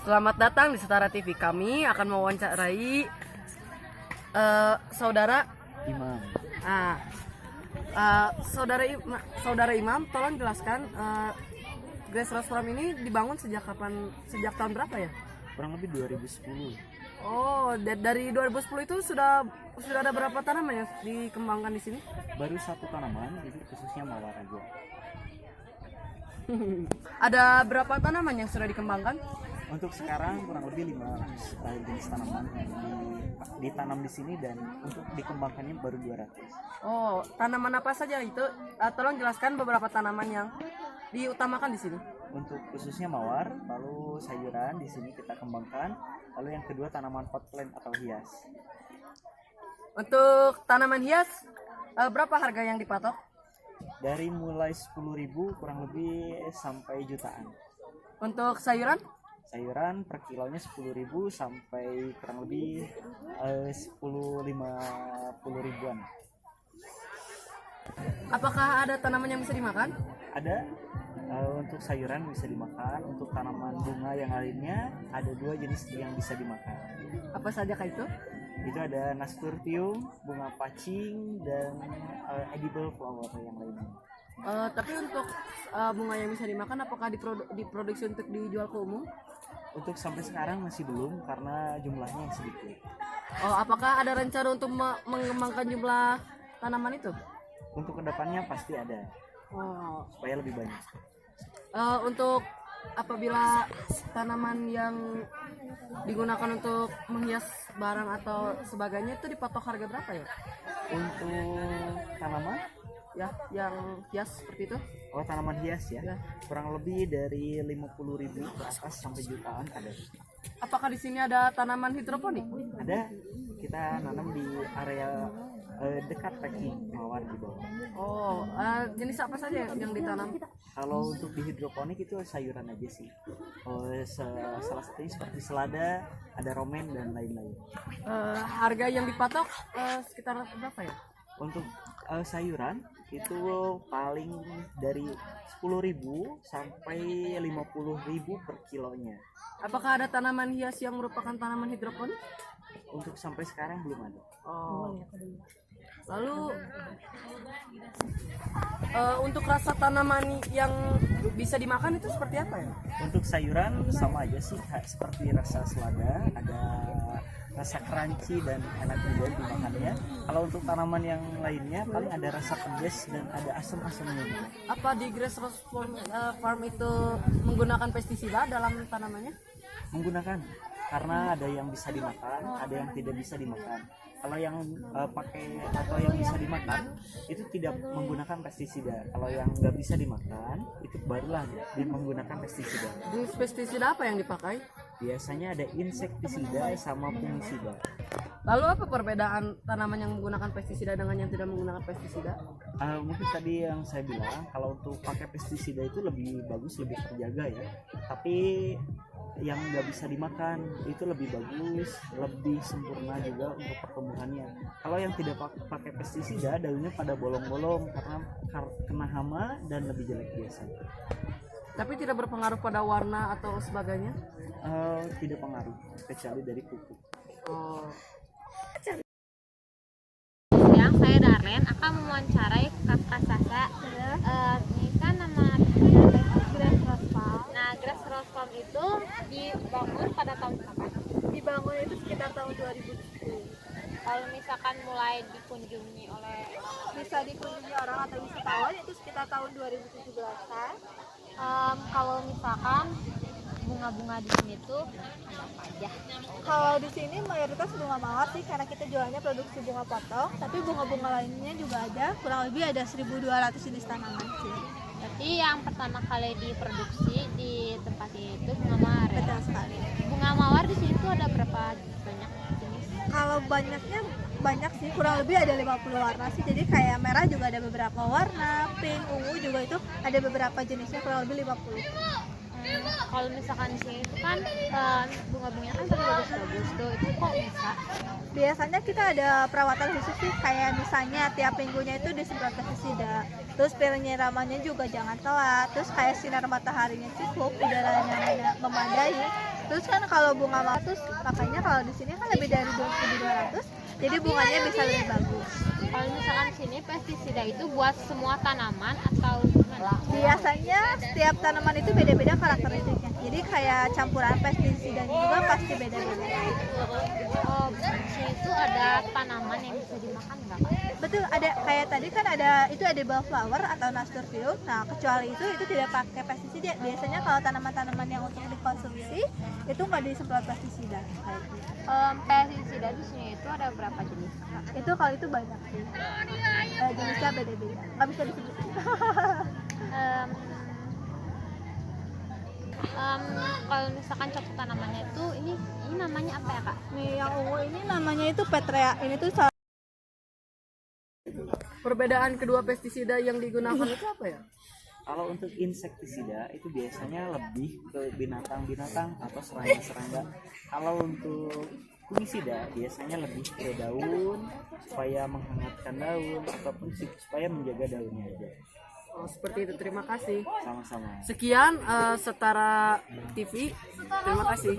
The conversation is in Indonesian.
Selamat datang di Setara TV. Kami akan mewawancarai saudara Imam. ah, saudara Imam, tolong jelaskan Grace Rose Farm ini dibangun sejak kapan? Sejak tahun berapa ya? Kurang lebih 2010. Oh, dari 2010 itu sudah ada berapa tanaman yang dikembangkan di sini? Baru satu tanaman, itu khususnya mawar aja. Ada berapa tanaman yang sudah dikembangkan? Untuk sekarang kurang lebih 5 jenis tanaman ditanam di sini, dan untuk dikembangkannya baru 200. Oh, tanaman apa saja itu? Tolong jelaskan beberapa tanaman yang diutamakan di sini. Untuk khususnya mawar, lalu sayuran di sini kita kembangkan. Lalu yang kedua tanaman pot plant atau hias. Untuk tanaman hias, berapa harga yang dipatok? Dari mulai 10.000 kurang lebih sampai jutaan. Untuk sayuran? Sayuran per kilonya 10.000 sampai kurang lebih 50 ribuan. Apakah ada tanaman yang bisa dimakan? Ada. Untuk sayuran bisa dimakan. Untuk tanaman bunga yang lainnya ada 2 jenis yang bisa dimakan. Apa saja kah itu? Itu ada nasturtium, bunga pacing, dan edible flower yang lainnya. Tapi untuk bunga yang bisa dimakan, apakah diproduksi untuk dijual ke umum? Untuk sampai sekarang masih belum, karena jumlahnya yang sedikit. Oh, apakah ada rencana untuk mengembangkan jumlah tanaman itu? Untuk kedepannya pasti ada, Oh, supaya lebih banyak. untuk apabila tanaman yang digunakan untuk menghias barang atau sebagainya itu dipatok harga berapa ya? Untuk tanaman, Ya, yang hias seperti itu? oh tanaman hias ya, Ya. kurang lebih dari 50.000 ke atas sampai jutaan ada. Apakah di sini ada tanaman hidroponik? Ada, kita nanam di area dekat packing mawar di bawah. Oh, jenis apa saja yang ditanam? Kalau untuk di hidroponik itu sayuran aja sih. Salah satunya seperti selada, ada romen, dan lain-lain. Harga yang dipatok sekitar berapa ya? Untuk sayuran itu paling dari 10.000 sampai 50.000 per kilonya. Apakah ada tanaman hias yang merupakan tanaman hidroponik? Untuk sampai sekarang belum ada. Oh. Lalu untuk rasa tanaman yang bisa dimakan itu seperti apa ya? Untuk sayuran sama aja sih, seperti rasa selada, ada rasa crunchy dan enak juga dimakannya. Kalau untuk tanaman yang lainnya paling ada rasa pedas dan ada asam-asamnya juga. Apa di Grace Rose Farm itu menggunakan pestisida dalam tanamannya? Menggunakan, karena ada yang bisa dimakan, ada yang tidak bisa dimakan. Kalau yang pakai atau yang bisa dimakan itu tidak menggunakan pestisida. Kalau yang nggak bisa dimakan itu barulah menggunakan pestisida. Jenis pestisida apa yang dipakai? Biasanya ada insektisida sama fungisida. Lalu apa perbedaan tanaman yang menggunakan pestisida dengan yang tidak menggunakan pestisida? Mungkin tadi yang saya bilang, kalau untuk pakai pestisida itu lebih bagus, lebih terjaga ya. Tapi yang nggak bisa dimakan itu lebih bagus, lebih sempurna juga untuk pertumbuhannya. Kalau yang tidak pakai pestisida, daunnya pada bolong-bolong karena kena hama dan lebih jelek biasa. Tapi tidak berpengaruh pada warna atau sebagainya? Tidak pengaruh, kecuali dari pupuk. Oh. Siang, saya Darlen akan mewawancarai Kakak Sasa. Ini kan nama Grace Rose Farm. Nah, Grace Rose Farm itu dibangun pada tahun kapan? Dibangun itu sekitar tahun 2010. Kalau misalkan mulai dikunjungi oleh Bisa dikunjungi orang atau wisatawan itu sekitar tahun 2017-an. kalau misalkan bunga-bunga di sini tuh ada apa aja? Kalau di sini mayoritas bunga mawar sih, karena kita jualnya produksi bunga potong, tapi bunga-bunga lainnya juga ada. Kurang lebih ada 1.200 jenis tanaman sih. Berarti yang pertama kali diproduksi di tempat ini itu bunga mawar ya? Betul sekali. Bunga mawar di sini tuh ada berapa banyak jenis? Kalau banyaknya banyak sih, kurang lebih ada 50 warna sih. Jadi kayak merah juga ada beberapa warna, pink, ungu juga itu ada beberapa jenisnya, kurang lebih 50. Kalau misalkan di sini itu kan bunga-bunganya kan tadi bagus-bagus tuh, itu kok bisa? Biasanya kita ada perawatan khusus sih, kayak misalnya tiap minggunya itu disemprot pestisida, terus penyiramannya juga jangan telat, terus kayak sinar mataharinya cukup, udaranya memadai, Terus kan kalau bunga mawar, makanya kalau di sini kan lebih dari 2.200, jadi bunganya bisa lebih bagus. Kalau misalkan di sini pestisida itu buat semua tanaman atau gimana? Biasanya setiap tanaman itu beda-beda karakteristiknya. Jadi kayak campuran pestisidanya juga pasti beda-beda. Oh, di sini itu ada tanaman yang bisa dimakan nggak, Kak? Betul, ada kayak tadi kan ada itu edible flower atau nasturtium. Nah, kecuali itu tidak pakai pestisida. Biasanya kalau tanaman-tanaman yang untuk dikonsumsi itu nggak disemprot pestisida kayak gitu. Pestisida di sini itu ada berapa jenis, Kak? Itu kalau itu banyak sih. Jenisnya beda-beda. Nggak bisa disebutin. Em, kalau misalkan cocok tanamannya itu ini namanya apa ya, Kak? Nih yang ungu ini namanya itu Petrea. Ini tuh salah Perbedaan kedua pestisida yang digunakan itu apa ya? Kalau untuk insektisida itu biasanya lebih ke binatang-binatang atau serangga-serangga. Kalau untuk fungisida biasanya lebih ke daun supaya menghangatkan daun ataupun supaya menjaga daunnya aja. Oh, seperti itu. Terima kasih. Sama-sama. Sekian Setara TV. Terima kasih.